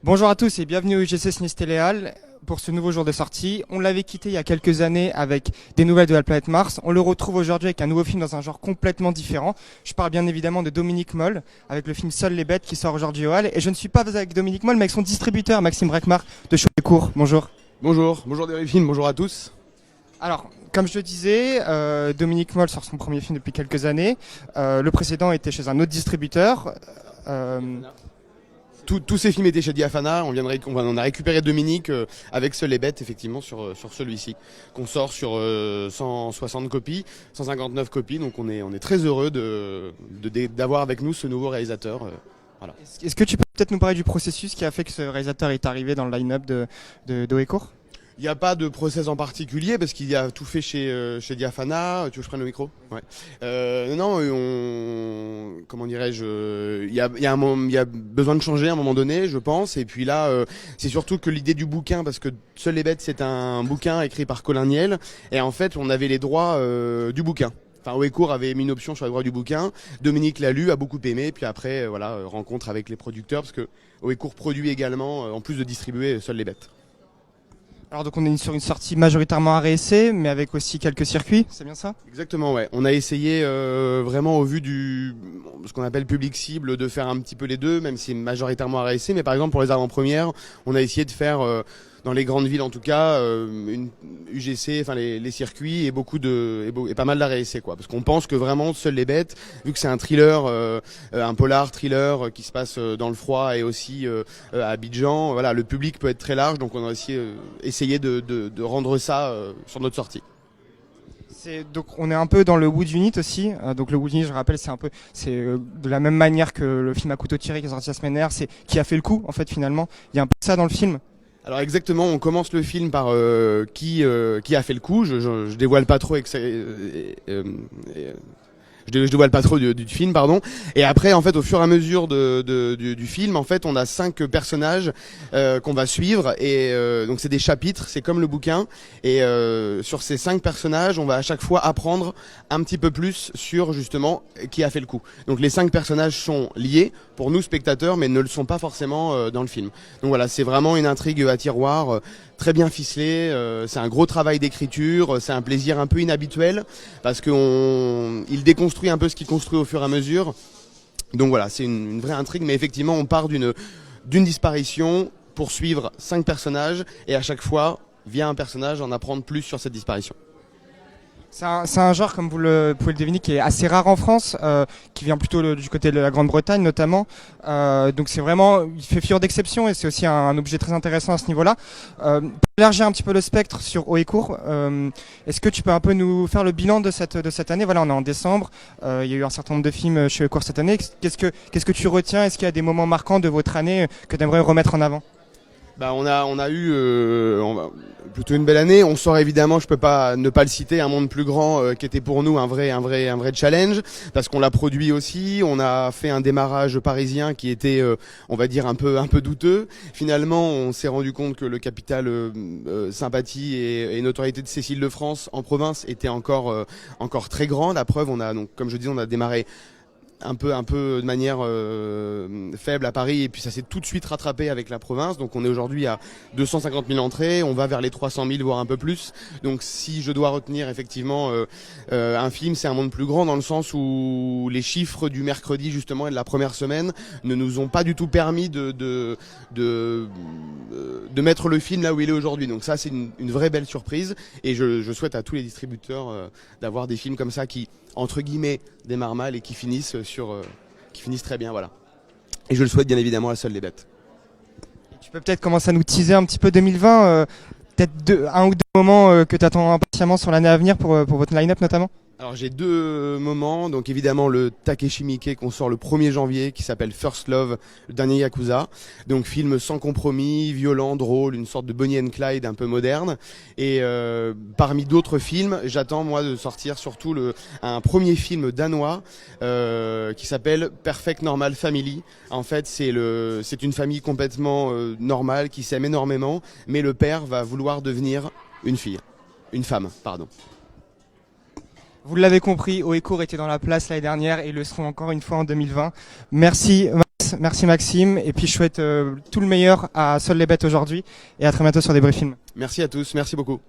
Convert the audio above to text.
Bonjour à tous et bienvenue au UGC Ciné Téléal pour ce nouveau jour de sortie. On l'avait quitté il y a quelques années avec des nouvelles de la planète Mars. On le retrouve aujourd'hui avec un nouveau film dans un genre complètement différent. Je parle bien évidemment de Dominique Moll avec le film Seules les bêtes qui sort aujourd'hui au Hall. Et je ne suis pas avec Dominique Moll mais avec son distributeur Maxime Brecmar de Cholécourt. Bonjour. Bonjour Delphine, bonjour à tous. Alors, comme je le disais, Dominique Moll sort son premier film depuis quelques années. Le précédent était chez un autre distributeur. Tous ces films étaient chez Diafana, on a récupéré Dominique avec Seules les bêtes effectivement sur celui-ci, qu'on sort sur 160 copies, 159 copies, donc on est très heureux d'avoir avec nous ce nouveau réalisateur. Voilà. Est-ce que tu peux peut-être nous parler du processus qui a fait que ce réalisateur est arrivé dans le line-up d'Oecourt ? Il n'y a pas de process en particulier parce qu'il a tout fait chez Diafana. Tu veux que je prenne le micro ? Ouais. Comment dirais-je, il y a besoin de changer à un moment donné, je pense. Et puis là, c'est surtout que l'idée du bouquin, parce que Seules les bêtes, c'est un bouquin écrit par Colin Niel. Et en fait, on avait les droits du bouquin. Enfin, Oecourt avait mis une option sur les droits du bouquin. Dominique l'a lu, a beaucoup aimé. Puis après, rencontre avec les producteurs, parce que Oecourt produit également, en plus de distribuer Seules les bêtes. Alors donc on est sur une sortie majoritairement arrêt essai, mais avec aussi quelques circuits, c'est bien ça ? Exactement, ouais. On a essayé vraiment au vu du ce qu'on appelle public cible de faire un petit peu les deux, même si c'est majoritairement arrêt essai. Mais par exemple pour les avant-premières, on a essayé de faire dans les grandes villes en tout cas une UGC, enfin les circuits et pas mal d'arrêt essai quoi. Parce qu'on pense que vraiment Seules les bêtes, vu que c'est un thriller, un polar thriller qui se passe dans le froid et aussi à Abidjan, voilà, le public peut être très large, donc on a aussi essayé de rendre ça sur notre sortie. Donc on est un peu dans le Wood Unit aussi. Donc le Wood Unit, je rappelle, c'est de la même manière que le film à couteau tiré qui est sorti la semaine dernière, c'est qui a fait le coup en fait finalement. Il y a un peu de ça dans le film. Alors exactement, on commence le film par qui a fait le coup. Je dévoile pas trop je dévoile pas trop du film, pardon. Et après, en fait, au fur et à mesure du film, en fait, on a 5 personnages qu'on va suivre. Et donc, c'est des chapitres, c'est comme le bouquin. Et sur ces 5 personnages, on va à chaque fois apprendre un petit peu plus sur, justement, qui a fait le coup. Donc, les 5 personnages sont liés pour nous, spectateurs, mais ne le sont pas forcément dans le film. Donc voilà, c'est vraiment une intrigue à tiroir très bien ficelée. C'est un gros travail d'écriture. C'est un plaisir un peu inhabituel parce qu'il déconstruit un peu ce qu'il construit au fur et à mesure. Donc voilà, c'est une vraie intrigue, mais effectivement, on part d'une disparition pour suivre 5 personnages et à chaque fois, via un personnage, en apprendre plus sur cette disparition. C'est un genre, comme vous pouvez le deviner, qui est assez rare en France, qui vient plutôt du côté de la Grande-Bretagne notamment. Donc c'est vraiment, il fait figure d'exception et c'est aussi un objet très intéressant à ce niveau-là. Pour élargir un petit peu le spectre sur Oecourt, est-ce que tu peux un peu nous faire le bilan de cette année ? Voilà, on est en décembre, il y a eu un certain nombre de films chez Oecourt cette année. Qu'est-ce que tu retiens ? Est-ce qu'il y a des moments marquants de votre année que tu aimerais remettre en avant ? On a eu plutôt une belle année. On sort évidemment, je peux pas ne pas le citer, Un monde plus grand qui était pour nous un vrai challenge parce qu'on l'a produit aussi. On a fait un démarrage parisien qui était, on va dire un peu douteux. Finalement, on s'est rendu compte que le capital sympathie et notoriété de Cécile de France en province était encore très grand. La preuve, on a donc, comme je dis, on a démarré un peu de manière faible à Paris et puis ça s'est tout de suite rattrapé avec la province. Donc on est aujourd'hui à 250 000 entrées, on va vers les 300 000 voire un peu plus. Donc si je dois retenir effectivement un film, c'est Un monde plus grand dans le sens où les chiffres du mercredi justement et de la première semaine ne nous ont pas du tout permis de mettre le film là où il est aujourd'hui. Donc ça c'est une vraie belle surprise et je souhaite à tous les distributeurs d'avoir des films comme ça qui entre guillemets démarrent mal et qui finissent très bien, voilà. Et je le souhaite bien évidemment à Seules les bêtes. Tu peux peut-être commencer à nous teaser un petit peu 2020, peut-être un ou deux moments que tu attends impatiemment sur l'année à venir pour votre line-up notamment ? Alors j'ai 2 moments, donc évidemment le Takeshi Miike qu'on sort le 1er janvier qui s'appelle First Love, le dernier Yakuza. Donc film sans compromis, violent, drôle, une sorte de Bonnie and Clyde un peu moderne. Et parmi d'autres films, j'attends moi de sortir surtout un premier film danois qui s'appelle Perfect Normal Family. En fait c'est une famille complètement normale qui s'aime énormément, mais le père va vouloir devenir une femme, pardon. Vous l'avez compris, Oecourt était dans la place l'année dernière et le seront encore une fois en 2020. Merci Max. Alex, merci Maxime, et puis je souhaite tout le meilleur à Seules les bêtes aujourd'hui, et à très bientôt sur Débrief Film. Merci à tous, merci beaucoup.